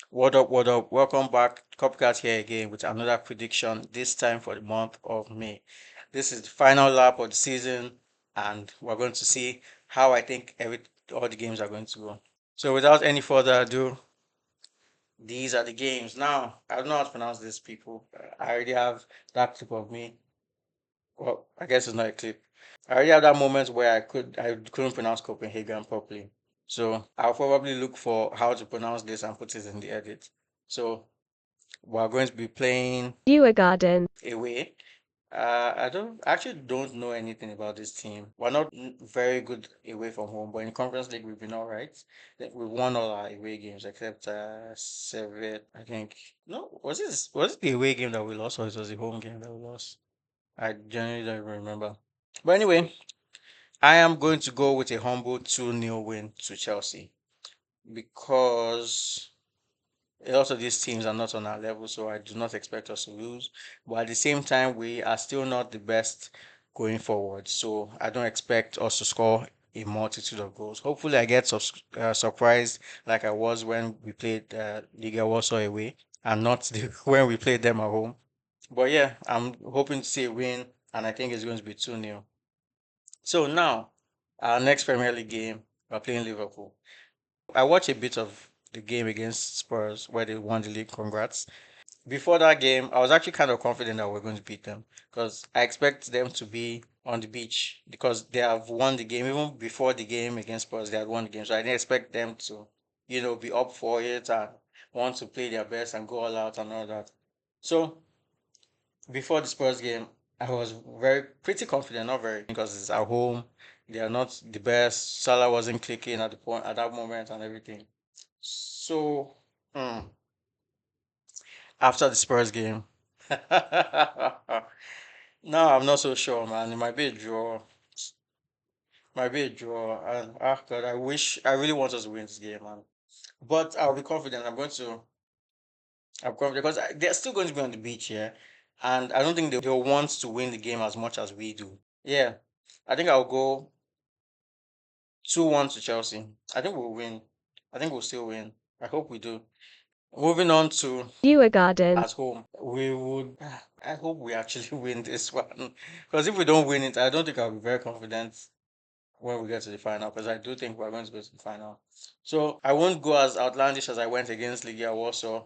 What up, what up? Welcome back. Copycat here again with another prediction, this time for the month of May. This is the final lap of the season, and we're going to see how I think all the games are going to go. So, without any further ado, these are the games. Now, I don't know how to pronounce this, people. I already have that clip of me. Well, I guess it's not a clip. I already have that moment where I couldn't pronounce Copenhagen properly. So I'll probably look for how to pronounce this and put it in the edit. So we're going to be playing Djurgården. away. I don't know anything about this team. We're not very good away from home, but in Conference League we've been all right. We've won all our away games except Servette, I think. No, was it the away game that we lost, or it was the home game that we lost? I genuinely don't even remember. But anyway, I am going to go with a humble 2-0 win to Chelsea because a lot of these teams are not on our level, so I do not expect us to lose. But at the same time, we are still not the best going forward, so I don't expect us to score a multitude of goals. Hopefully, I get surprised like I was when we played Liga Warsaw away and not when we played them at home. But yeah, I'm hoping to see a win, and I think it's going to be 2-0. So now, our next Premier League game, we're playing Liverpool. I watched a bit of the game against Spurs where they won the league. Congrats. Before that game, I was actually kind of confident that we're going to beat them because I expect them to be on the beach because they have won the game. Even before the game against Spurs, they had won the game. So I didn't expect them to, be up for it and want to play their best and go all out and all that. So before the Spurs game, I was pretty confident, not very, because it's at home. They are not the best. Salah wasn't clicking at the point at that moment and everything. So after the Spurs game, no, I'm not so sure, man. It might be a draw. Might be a draw. And God, I really want us to win this game, man. But I'll be confident. I'm confident because they're still going to be on the beach here, and I don't think they'll want to win the game as much as we do. Yeah, I think I'll go 2-1 to Chelsea. I think we'll win. I think we'll still win. I hope we do. Moving on to Djurgården. at home, we would. I hope we actually win this one because if we don't win it, I don't think I'll be very confident when we get to the final because I do think we're going to go to the final. So I won't go as outlandish as I went against Ligia Warsaw.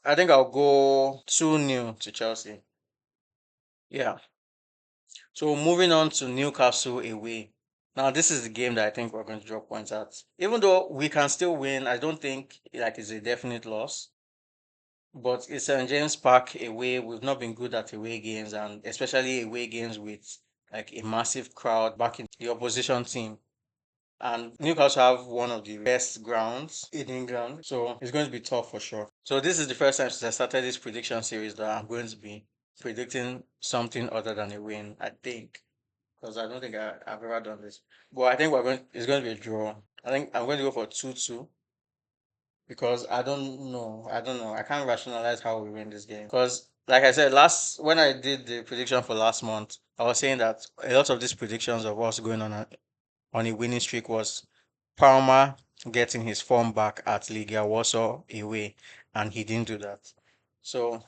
I think I'll go 2-0 to Chelsea. Yeah. So moving on to Newcastle away. Now this is the game that I think we're going to drop points at. Even though we can still win, I don't think like it's a definite loss. But it's St. James Park away. We've not been good at away games, and especially away games with like a massive crowd backing the opposition team. And Newcastle have one of the best grounds in England, so it's going to be tough for sure. So this is the first time since I started this prediction series that I'm going to be predicting something other than a win. I think because I don't think I've ever done this. But I think it's going to be a draw. I think I'm going to go for 2-2 because I don't know. I don't know. I can't rationalize how we win this game. Because like I said, last when I did the prediction for last month, I was saying that a lot of these predictions of us going on a winning streak was Palmer getting his form back at Liga Warsaw away, and he didn't do that. So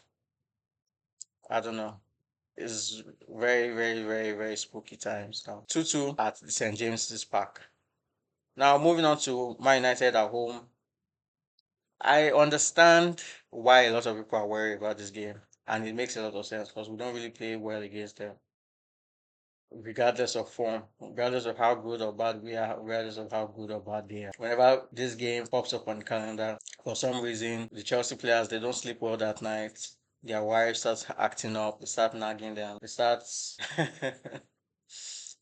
I don't know. It's very, very, very, very spooky times now. 2-2 at the St. James's Park. Now moving on to Man United at home. I understand why a lot of people are worried about this game, and it makes a lot of sense because we don't really play well against them, regardless of form, regardless of how good or bad we are, regardless of how good or bad they are. Whenever this game pops up on the calendar, for some reason, the Chelsea players they don't sleep well that night. Their wives start acting up, they start nagging them, they start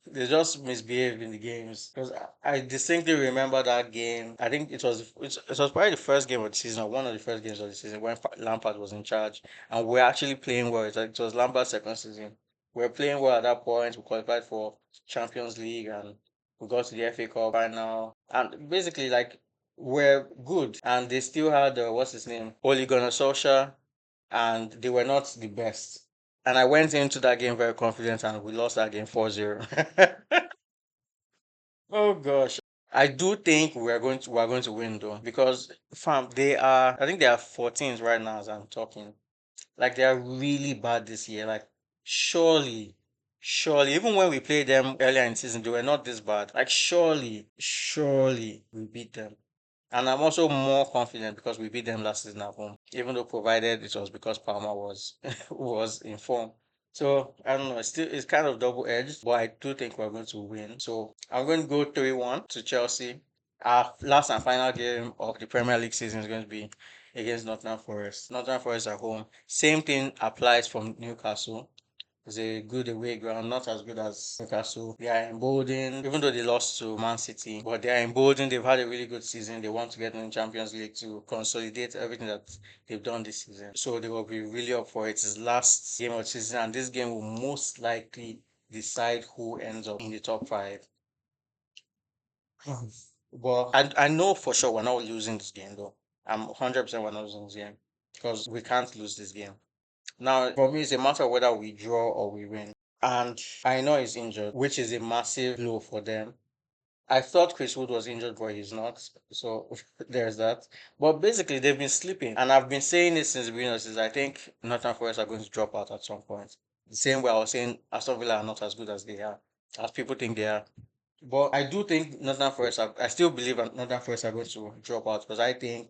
they just misbehave in the games. Because I distinctly remember that game. I think it was probably the first game of the season, or one of the first games of the season when Lampard was in charge, and we're actually playing well. It was Lampard's second season. We're playing well at that point. We qualified for Champions League, and we got to the FA Cup final. And basically, like we're good, and they still had what's his name, Ole Gunnar Solskjaer, and they were not the best. And I went into that game very confident, and we lost that game 4-0. Oh gosh. I do think we are going to win though, because fam, I think they are 14th right now as I'm talking. Like, they are really bad this year. Like, surely, surely, even when we played them earlier in the season, they were not this bad. Like, surely we beat them. And I'm also more confident because we beat them last season at home, even though provided it was because Palmer was was in form. So I don't know. It's kind of double edged, but I do think we're going to win. So I'm going to go 3-1 to Chelsea. Our last and final game of the Premier League season is going to be against Nottingham Forest. Nottingham Forest at home. Same thing applies from Newcastle. It's a good away ground, not as good as Newcastle. They are emboldened, even though they lost to Man City, but they are emboldened. They've had a really good season. They want to get in the Champions League to consolidate everything that they've done this season. So they will be really up for it. It's last game of the season, and this game will most likely decide who ends up in the top five. But I know for sure we're not losing this game though. I'm 100% we're not losing this game because we can't lose this game. Now, for me, it's a matter of whether we draw or we win. And I know he's injured, which is a massive blow for them. I thought Chris Wood was injured, but he's not. So there's that. But basically, they've been sleeping. And I've been saying this since the beginning of the season. I think Nottingham Forest are going to drop out at some point. The same way I was saying Aston Villa are not as good as they are, as people think they are. But I do think I still believe that Nottingham Forest are going to drop out because I think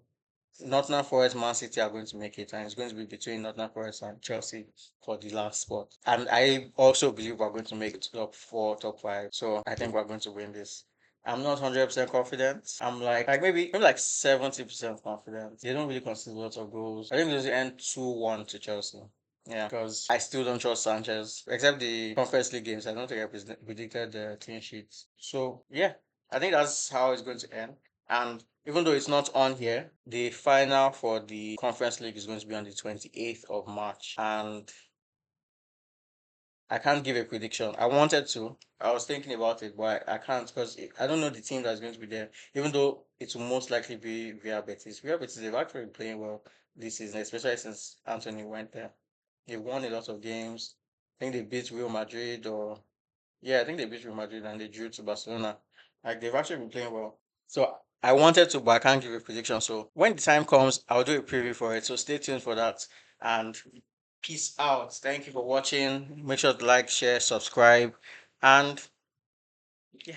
Nottingham Forest, Man City are going to make it, and it's going to be between Nottingham Forest and Chelsea for the last spot. And I also believe we're going to make it top four, top five. So I think we're going to win this. I'm not 100% confident. I'm like maybe like 70% confident. They don't really concede lots of goals. I think it's going to end 2-1 to Chelsea. Yeah, because I still don't trust Sanchez, except the Conference League games. I don't think I predicted the clean sheets. So yeah, I think that's how it's going to end. And even though it's not on here, the final for the Conference League is going to be on the 28th of March. And I can't give a prediction. I wanted to. I was thinking about it, but I can't because I don't know the team that's going to be there. Even though it will most likely be Real Betis. Real Betis, they've actually been playing well this season, especially since Anthony went there. They've won a lot of games. I think they beat Real Madrid, or yeah, I think they beat Real Madrid and they drew to Barcelona. Like, they've actually been playing well. So I wanted to, but I can't give a prediction. So when the time comes, I'll do a preview for it. So stay tuned for that. And peace out. Thank you for watching. Make sure to like, share, subscribe, and yeah.